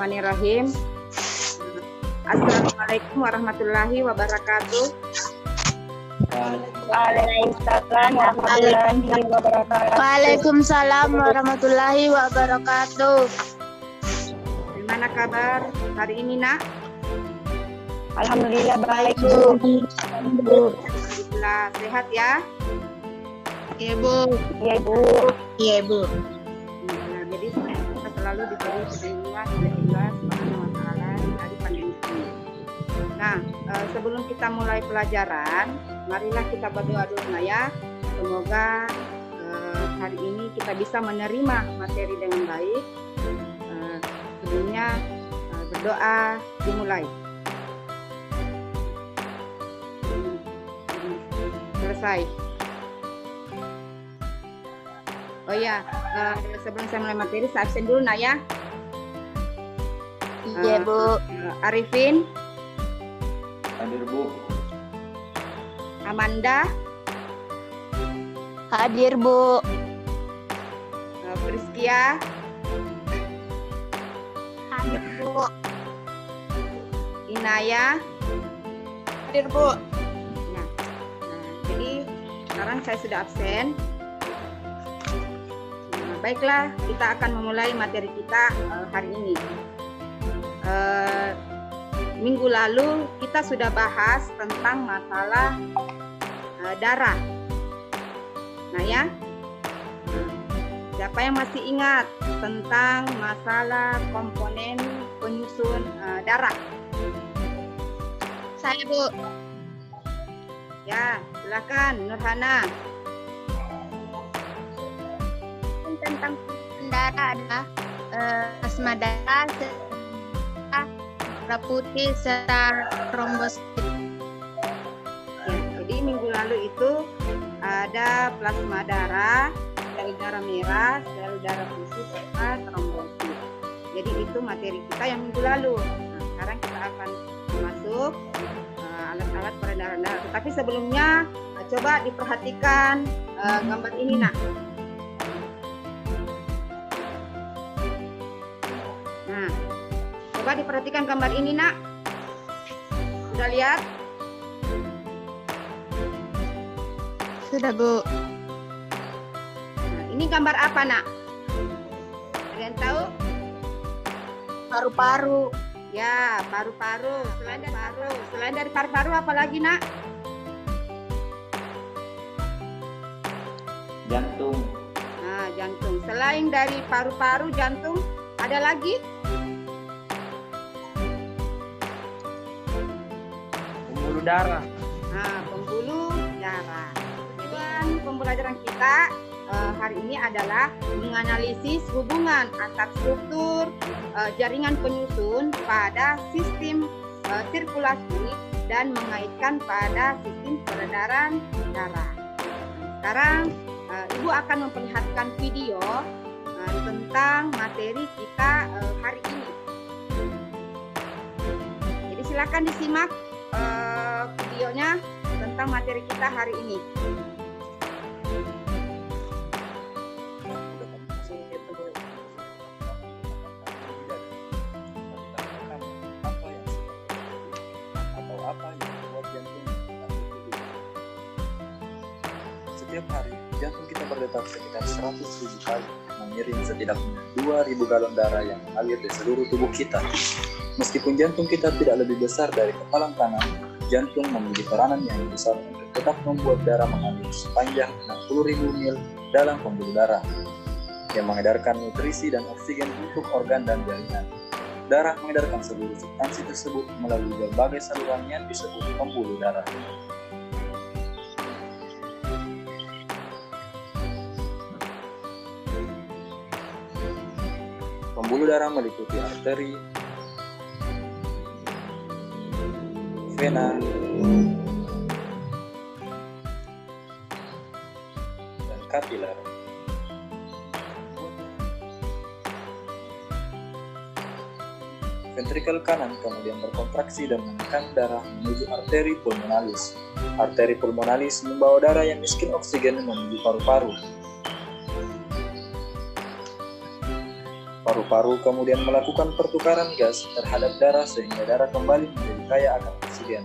Bismillahirrahmanirrahim. Assalamualaikum warahmatullahi wabarakatuh. Waalaikumsalam warahmatullahi wabarakatuh. Gimana kabar hari ini, Nak? Alhamdulillah baik, Bu. Alhamdulillah sehat ya? Iya, Bu. Iya, Bu. Iya, Bu. Nah, jadi kita selalu diberi petunjuk oleh Allah Subhanahu wa taala dari pandemi ini. Nah, sebelum kita mulai pelajaran, marilah kita berdoa dulu ya. Semoga hari ini kita bisa menerima materi dengan baik. Sebelumnya berdoa dimulai. Selesai. Oh ya, sebelum saya mulai materi, saya absen dulu Nak ya. Iya, Bu. Arifin. Hadir, Bu. Amanda. Hadir, Bu. Priskia. Hadir, Bu. Inaya. Hadir, Bu. Nah, jadi sekarang saya sudah absen. Baiklah, kita akan memulai materi kita hari ini. Minggu lalu kita sudah bahas tentang masalah darah. Nah ya, siapa yang masih ingat tentang masalah komponen penyusun darah? Saya, Bu. Ya, silakan Nurhana. Tentang darah adalah plasma darah, darah putih serta trombosit. Ya, jadi minggu lalu itu ada plasma darah, sel darah merah, sel darah putih serta trombosit. Jadi itu materi kita yang minggu lalu. Nah, sekarang kita akan masuk alat-alat peredaran darah. Tetapi sebelumnya coba diperhatikan gambar ini Nak. Nah, coba diperhatikan gambar ini Nak. Sudah lihat? Sudah, Bu. Nah, ini gambar apa Nak? Ada yang tahu? Paru-paru. Ya, paru-paru. Selain dari paru-paru apa lagi Nak? Jantung. Nah, jantung. Selain dari paru-paru, jantung, ada lagi? Pembuluh darah. Nah, pembuluh darah. Tujuan pembelajaran kita hari ini adalah menganalisis hubungan antar struktur jaringan penyusun pada sistem sirkulasi dan mengaitkan pada sistem peredaran darah. Sekarang Ibu akan memperlihatkan video tentang materi kita hari ini. Jadi silakan disimak videonya tentang materi kita hari ini. Setiap hari, jantung kita berdetak sekitar 100.000 kali, mengirim setidaknya 2.000 galon darah yang mengalir di seluruh tubuh kita. Meskipun jantung kita tidak lebih besar dari kepalan tangan, jantung memiliki peranan yang besar untuk tetap membuat darah mengalir sepanjang 60.000 mil dalam pembuluh darah, yang mengedarkan nutrisi dan oksigen untuk organ dan jaringan. Darah mengedarkan seluruh substansi tersebut melalui berbagai saluran yang disebut pembuluh darah. Pembuluh darah meliputi arteri, vena, dan kapiler. Ventrikel kanan kemudian berkontraksi dan menekan darah menuju arteri pulmonalis. Arteri pulmonalis membawa darah yang miskin oksigen menuju paru-paru. paru kemudian melakukan pertukaran gas terhadap darah sehingga darah kembali menjadi kaya akan oksigen.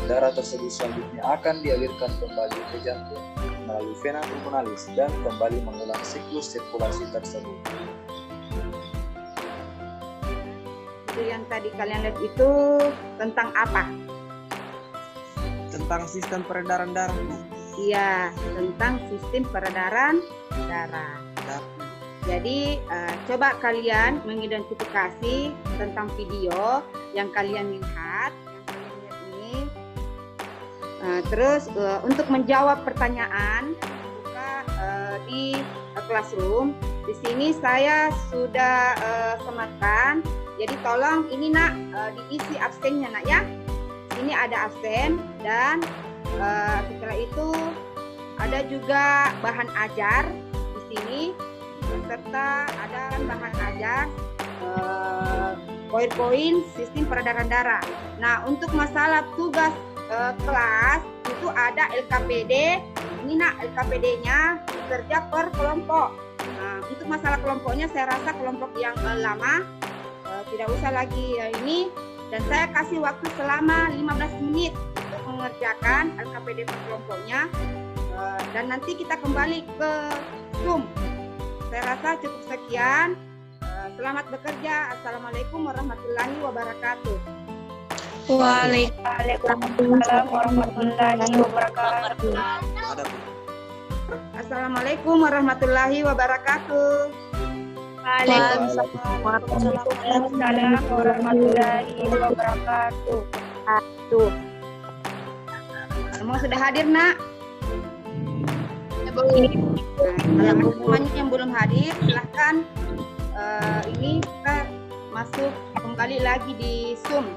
Darah tersebut selanjutnya akan dialirkan kembali ke jantung melalui vena pulmonalis dan kembali mengulang siklus sirkulasi tersebut. Itu yang tadi kalian lihat itu tentang apa? Tentang sistem peredaran darah, Bu. Iya, tentang sistem peredaran darah. Jadi coba kalian mengidentifikasi tentang video yang kalian lihat ini. Terus untuk menjawab pertanyaan buka di classroom. Di sini saya sudah sematkan. Jadi tolong ini nak diisi absennya nak ya. Sini ada absen dan setelah itu ada juga bahan ajar di sini serta ada bahan ajar poin-poin sistem peredaran darah. Nah untuk masalah tugas kelas itu ada LKPD. Ini nak LKPD-nya kerja per kelompok. Nah untuk masalah kelompoknya saya rasa kelompok yang lama tidak usah lagi ini, dan saya kasih waktu selama 15 menit untuk mengerjakan LKPD per kelompoknya, dan nanti kita kembali ke Zoom. Saya rasa cukup sekian. Selamat bekerja. Assalamualaikum warahmatullahi wabarakatuh. Waalaikumsalam warahmatullahi wabarakatuh. Assalamualaikum warahmatullahi wabarakatuh. Waalaikumsalam warahmatullahi wabarakatuh. Semua sudah hadir nak? Nah, kalau semuanya yang belum hadir silahkan ini kita masuk kembali lagi di Zoom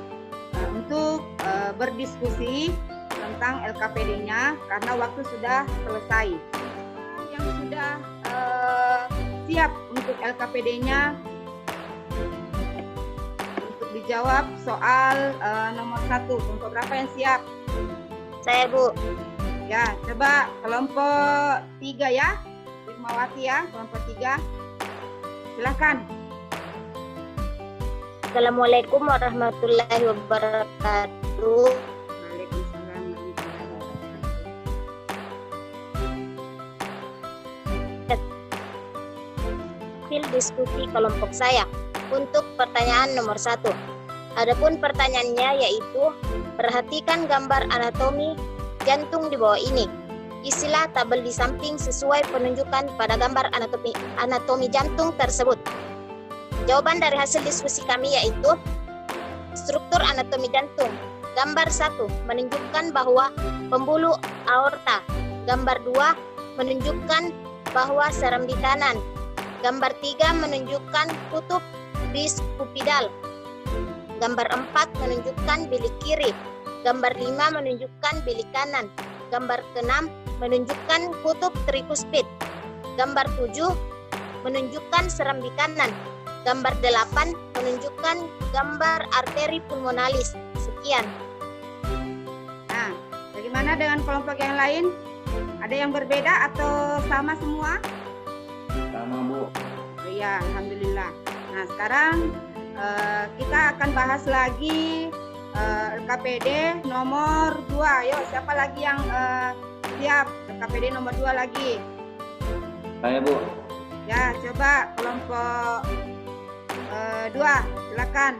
untuk berdiskusi tentang LKPD-nya karena waktu sudah selesai. Yang sudah siap untuk LKPD-nya untuk dijawab soal nomor 1. Kelompok berapa yang siap? Saya, Bu. Ya, coba kelompok 3 ya. Wismawati ya, kelompok 3. Silakan. Assalamualaikum warahmatullahi wabarakatuh. Waalaikumsalam warahmatullahi wabarakatuh. Hasil diskusi kelompok saya untuk pertanyaan nomor 1. Adapun pertanyaannya yaitu perhatikan gambar anatomi jantung di bawah ini. Isilah tabel di samping sesuai penunjukan pada gambar anatomi jantung tersebut. Jawaban dari hasil diskusi kami yaitu struktur anatomi jantung. Gambar 1 menunjukkan bahwa pembuluh aorta. Gambar 2 menunjukkan bahwa serambi kanan. Gambar 3 menunjukkan kutub biskupidal. Gambar 4 menunjukkan bilik kiri. Gambar 5 menunjukkan bilik kanan. Gambar 6 menunjukkan kutub trikuspid. Gambar 7 menunjukkan serambi kanan. Gambar 8 menunjukkan gambar arteri pulmonalis. Sekian. Nah, bagaimana dengan kelompok yang lain? Ada yang berbeda atau sama semua? Sama, Bu. Oh iya, alhamdulillah. Nah, sekarang kita akan bahas lagi LKPD nomor 2. Yuk, siapa lagi yang siap? LKPD nomor 2 lagi. Saya, Bu. Ya, coba kelompok 2, silakan.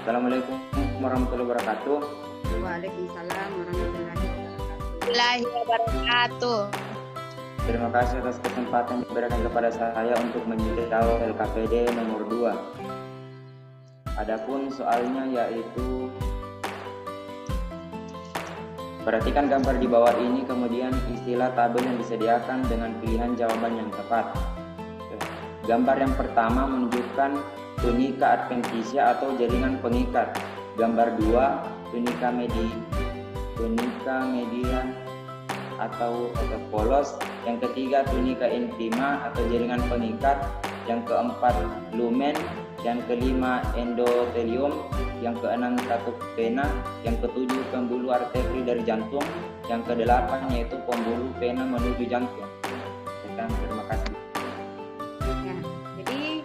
Assalamualaikum warahmatullahi wabarakatuh. Waalaikumsalam warahmatullahi wabarakatuh. Terima kasih atas kesempatan yang diberikan kepada saya untuk menjawab LKPD nomor 2. Adapun soalnya yaitu perhatikan gambar di bawah ini, kemudian istilah tabel yang disediakan dengan pilihan jawaban yang tepat. Gambar yang pertama menunjukkan tunika adventitia atau jaringan pengikat. Gambar 2 tunika media atau otot polos. Yang ketiga tunika intima atau jaringan pengikat. Yang keempat lumen. Yang kelima endothelium. Yang keenam katup vena. Yang ketujuh pembuluh arteri dari jantung. Yang kedelapan yaitu pembuluh vena menuju jantung. Terima kasih. Ya, jadi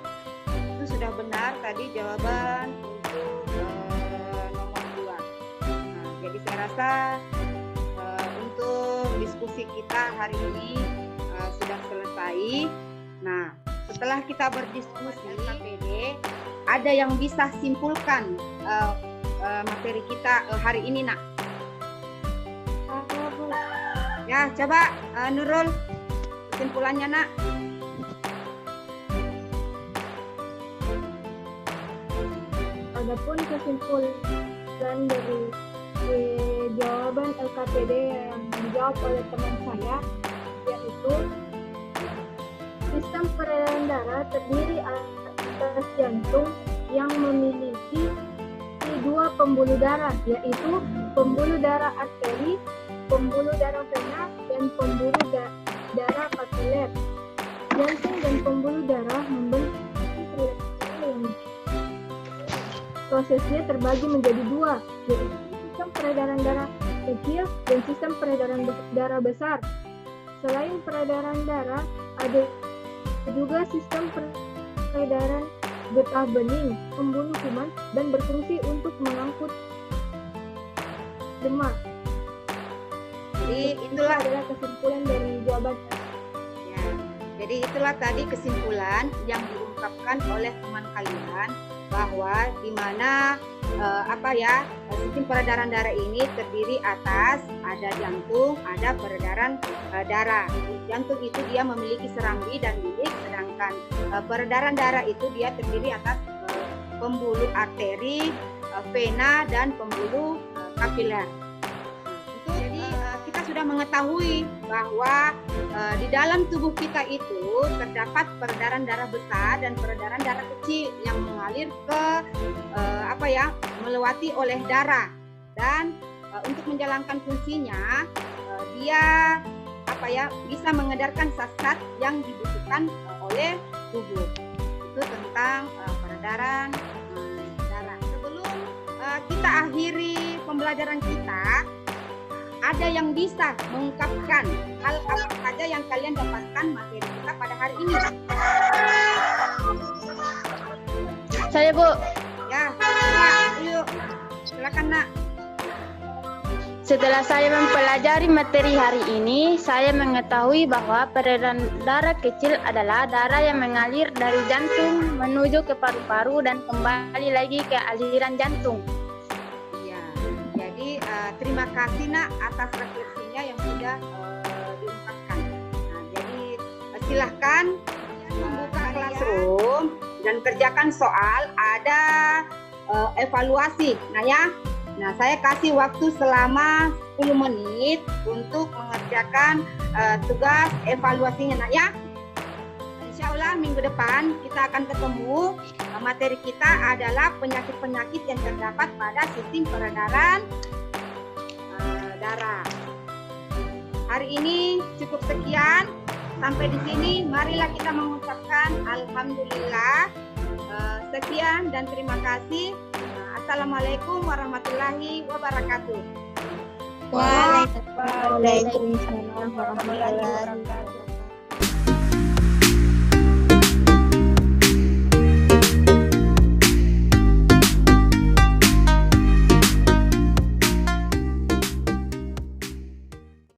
tadi jawaban untuk nomor 2. Nah, jadi saya rasa untuk diskusi kita hari ini sudah selesai. Nah, setelah kita berdiskusi KPD, ada yang bisa simpulkan materi kita hari ini, Nak? Ya, coba Nurul, kesimpulannya, Nak. Adapun kesimpulan dari jawaban LKPD yang dijawab oleh teman saya, yaitu sistem peredaran darah terdiri atas jantung yang memiliki 2 pembuluh darah, yaitu pembuluh darah arteri, pembuluh darah vena, dan pembuluh darah kapiler. Jantung dan pembuluh darah membentuk yang prosesnya terbagi menjadi 2, yaitu sistem peredaran darah kecil dan sistem peredaran darah besar. Selain peredaran darah, ada juga sistem peredaran getah bening, pembunuh kuman, dan berfungsi untuk mengangkut lemak. Jadi Itu itulah adalah kesimpulan dari jawaban. ya. Jadi itulah tadi kesimpulan yang diungkapkan oleh teman kalian, bahwa di mana sistem peredaran darah ini terdiri atas ada jantung, ada peredaran darah. Jantung itu dia memiliki serambi dan bilik, sedangkan peredaran darah itu dia terdiri atas pembuluh arteri, vena, dan pembuluh kapiler. Jadi kita sudah mengetahui bahwa di dalam tubuh kita itu terdapat peredaran darah besar dan peredaran darah kecil yang mengalir ke melewati oleh darah, dan untuk menjalankan fungsinya dia bisa mengedarkan zat-zat yang dibutuhkan oleh tubuh. Itu tentang peredaran darah. Sebelum kita akhiri pembelajaran kita, ada yang bisa mengungkapkan hal apa saja yang kalian dapatkan materi kita pada hari ini? Saya, Bu. Ya, yuk, silakan, Nak. Setelah saya mempelajari materi hari ini, saya mengetahui bahwa peredaran darah kecil adalah darah yang mengalir dari jantung menuju ke paru-paru dan kembali lagi ke aliran jantung. Ya, jadi terima kasih, Nak, atas refleksinya yang sudah diungkapkan. Nah, jadi silahkan membuka classroom dan kerjakan soal, ada evaluasi. Nah, saya kasih waktu selama 10 menit untuk mengerjakan tugas evaluasinya, Nak, ya. Insya Allah minggu depan kita akan ketemu. Materi kita adalah penyakit-penyakit yang terdapat pada sistem peredaran darah. Hari ini cukup sekian. Sampai di sini, marilah kita mengucapkan Alhamdulillah. Sekian dan terima kasih. Assalamualaikum warahmatullahi wabarakatuh. Waalaikumsalam warahmatullahi wabarakatuh.